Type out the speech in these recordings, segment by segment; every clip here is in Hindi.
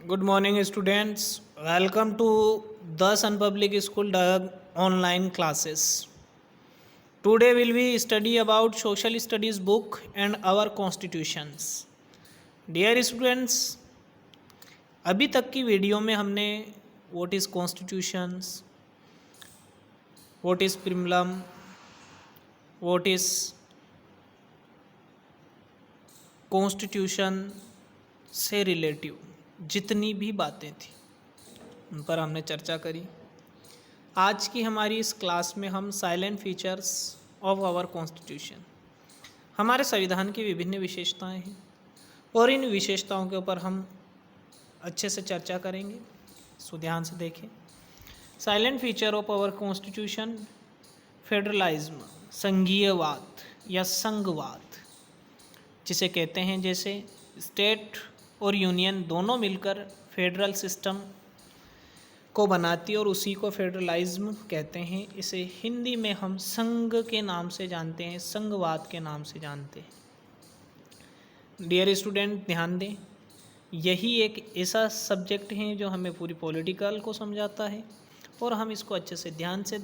Good morning, students. Welcome to the Sun Public School online classes. Today will be study about social studies book and our constitutions. Dear students, अभी तक की वीडियो में हमने what is constitutions, what is preamble, what is constitution से रिलेटिव जितनी भी बातें थी उन पर हमने चर्चा करी। आज की हमारी इस क्लास में हम salient features of our constitution, हमारे संविधान की विभिन्न विशेषताएं हैं और इन विशेषताओं के ऊपर हम अच्छे से चर्चा करेंगे। सो ध्यान से देखें। Silent feature of our constitution, federalism, संघीयवाद या संघवाद जिसे कहते हैं, जैसे स्टेट और यूनियन दोनों मिलकर फेडरल सिस्टम को बनाती है और उसी को फेडरलिज्म कहते हैं। इसे हिंदी में हम संघ के नाम से जानते हैं, संघवाद के नाम से जानते हैं। डियर स्टूडेंट, ध्यान दें, यही एक ऐसा सब्जेक्ट है जो हमें पूरी पॉलिटिकल को समझाता है और हम इसको अच्छे से ध्यान से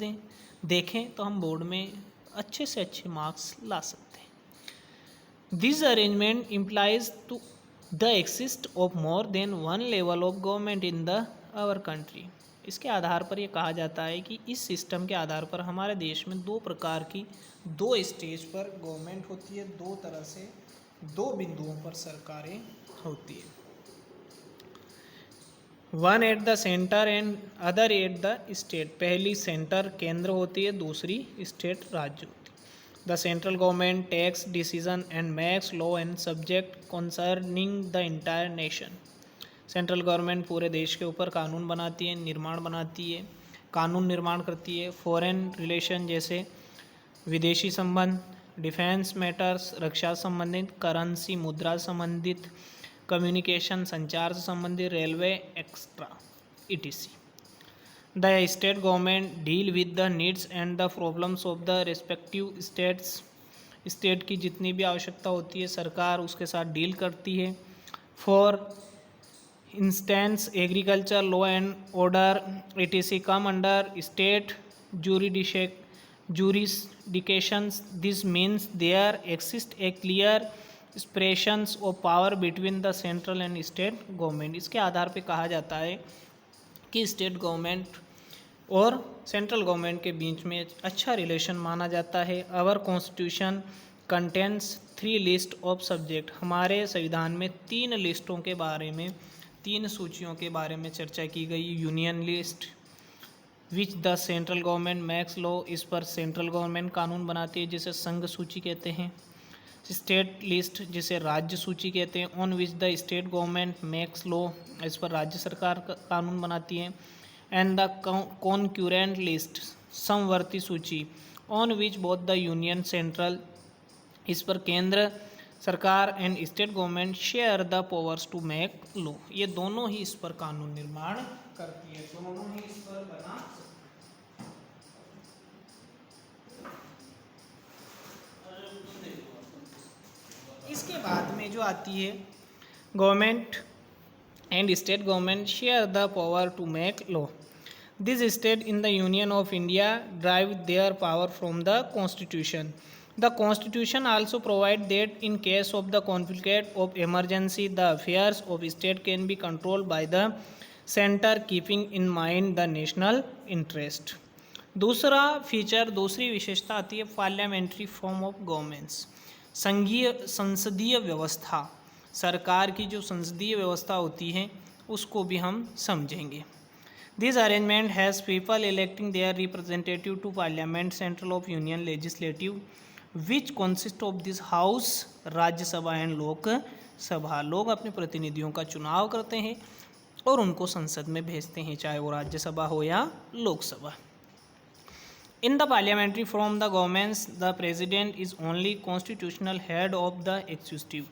देखें तो हम बोर्ड में अच्छे से अच्छे मार्क्स ला सकते हैं। This arrangement implies to the exist of more than one level of government in the our country. इसके आधार पर यह कहा जाता है कि इस सिस्टम के आधार पर हमारे देश में दो प्रकार की, दो स्टेज पर गवर्नमेंट होती है, दो तरह से दो बिंदुओं पर सरकारें होती है। One at the centre and other at the state. पहली सेंटर केंद्र होती है, दूसरी स्टेट राज्य होती है। The central government takes decision and makes law and subject concerning the entire nation. Central government पूरे देश के ऊपर कानून बनाती है, कानून निर्माण करती है। फॉरेन रिलेशन जैसे विदेशी संबंध, डिफेंस मैटर्स रक्षा संबंधित, करेंसी मुद्रा संबंधित, कम्युनिकेशन संचार से संबंधित, railway extra etc. The state government deal with the needs and the problems of the respective states. State की जितनी भी आवश्यकता होती है सरकार उसके साथ डील करती है। For instance agriculture, law and order etc. Come under state jurisdictions. This means there exists a clear separations of power between the central and state government. इसके आधार पे कहा जाता है कि स्टेट गवर्नमेंट और सेंट्रल गवर्नमेंट के बीच में अच्छा रिलेशन माना जाता है। Our constitution contents 3 list of subject. हमारे संविधान में 3 लिस्टों के बारे में, 3 सूचियों के बारे में चर्चा की गई। Union list which the central government makes law, इस पर सेंट्रल गवर्नमेंट कानून बनाती है जिसे संघ सूची कहते हैं। स्टेट लिस्ट जिसे राज्य सूची कहते हैं। On which the state government makes law, इस पर राज्य सरकार कानून बनाती है। एंड द कॉन्क्यूरेंट लिस्ट समवर्ती सूची on which both the union central, इस पर केंद्र सरकार and state government share the powers to make law. ये दोनों ही इस पर कानून निर्माण करती है, दोनों ही इस पर बना। इसके बाद में जो आती है, government and state government share the power to make law. This state in the union of India drive their power from the constitution. The constitution also provide that in case of the conflict of emergency the affairs of state can be controlled by the centre keeping in mind the national interest. दूसरा फीचर, दूसरी विशेषता आती है पार्लियामेंट्री फॉर्म ऑफ गवर्नेंस। संसदीय व्यवस्था, सरकार की जो संसदीय व्यवस्था होती है उसको भी हम समझेंगे। This arrangement has people electing their representative to parliament central of union legislative which consist of this house, Rajya Sabha and Lok Sabha. लोग अपने प्रतिनिधियों का चुनाव करते हैं और उनको संसद में भेजते हैं, चाहे वो राज्यसभा हो या Lok Sabha. In the parliamentary form, the governments, the president is only constitutional head of the executive.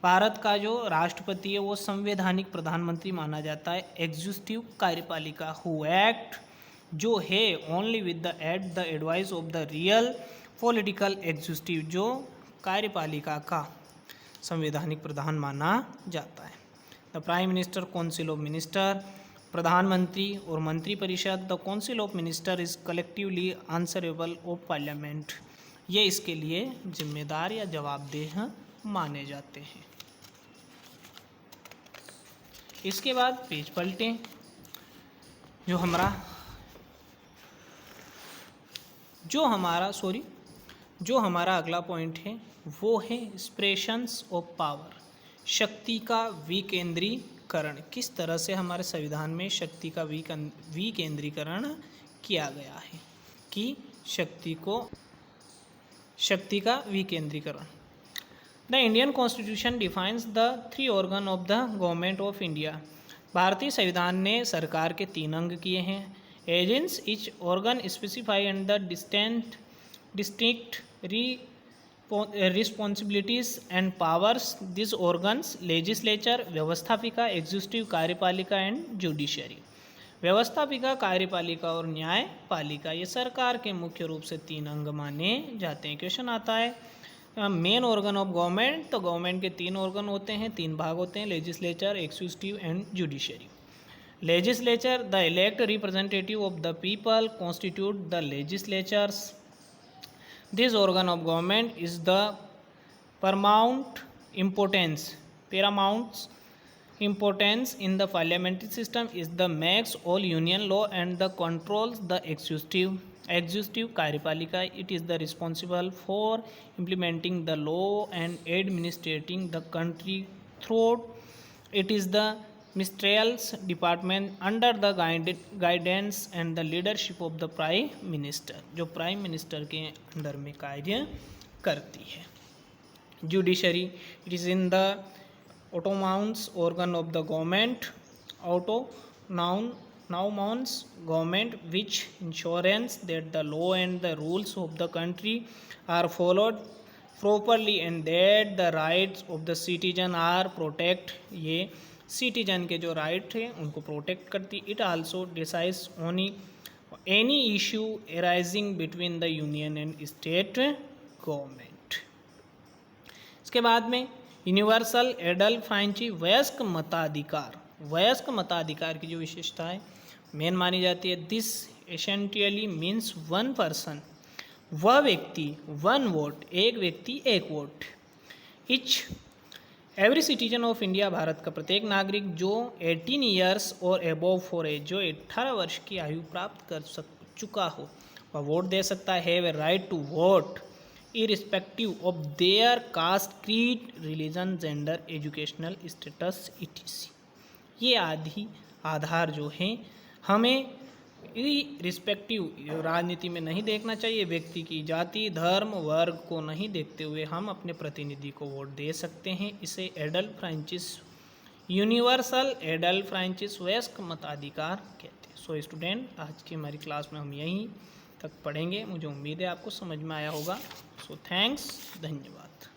Bharat का जो राष्ट्रपति है वो संवैधानिक प्रधानमंत्री माना जाता है। एग्जीक्यूटिव कार्यपालिका हु एक्ट, जो है only with the at the advice of the real political executive, जो कार्यपालिका का संवैधानिक प्रधान माना जाता है। The prime minister, council of minister, प्रधानमंत्री और मंत्रिपरिषद। The council of minister is collectively answerable of parliament, ये इसके लिए जिम्मेदार या जवाबदेह माने जाते हैं। इसके बाद पेज पलटें। जो हमारा अगला पॉइंट है वो है एक्सप्रेशंस ऑफ पावर, शक्ति का विकेंद्रीकरण। किस तरह से हमारे संविधान में शक्ति का विकेंद्रीकरण किया गया है कि शक्ति का विकेंद्रीकरण। The Indian constitution defines the 3 organ of the government of India. भारतीय संविधान ने सरकार के 3 अंग किए हैं। Agents each organ specify and the distinct responsibilities and powers this organs legislature, व्यवस्थापिका, एग्जीक्यूटिव, कार्यपालिका एंड जुडिशरी। व्यवस्थापिका, कार्यपालिका और न्यायपालिका ये सरकार के मुख्य रूप से 3 अंग माने जाते हैं। क्वेश्चन आता है मेन ऑर्गन ऑफ गवर्नमेंट, तो गवर्नमेंट के 3 ऑर्गन होते हैं, 3 भाग होते हैं, legislature, executive and judiciary. Legislature, the elect representative of the people constitute the legislatures. This organ of government is the paramount importance in the parliamentary system, is the makes all union law and the controls the executive कार्यपालिका, it is the responsible for implementing the law and administrating the country through it is the ministerial department under the guidance and the leadership of the prime minister, जो प्राइम मिनिस्टर के अंडर में कार्य करती है। Judiciary, it is in the autonomous organ of the government, autonomous government which ensures that the law and the rules of the country are followed properly and that the rights of the citizen are protected। ये सिटीजन के जो राइट हैं उनको प्रोटेक्ट करती। It also decides on any issue arising between the union and state government. इसके बाद में यूनिवर्सल एडल्ट फ्रेंची, वयस्क मताधिकार की जो विशेषता है मेन मानी जाती है। दिस एसेंशियली मीन्स 1 पर्सन, वह व्यक्ति 1 वोट, एक व्यक्ति 1 vote. Every citizen of India, Bharat का प्रत्येक नागरिक जो 18 ईयर्स और एबोव फॉर एज, जो 18 वर्ष की आयु प्राप्त कर चुका हो वह वोट दे सकता है। Have a right to vote irrespective of their caste, creed, religion, gender, educational status etc। ये आधार जो हैं हमें रिस्पेक्टिव राजनीति में नहीं देखना चाहिए। व्यक्ति की जाति, धर्म, वर्ग को नहीं देखते हुए हम अपने प्रतिनिधि को वोट दे सकते हैं। इसे adult Francis, universal adult Francis, वयस्क मताधिकार कहते हैं। सो स्टूडेंट, आज की हमारी क्लास में हम यहीं तक पढ़ेंगे। मुझे उम्मीद है आपको समझ में आया होगा। सो थैंक्स, धन्यवाद।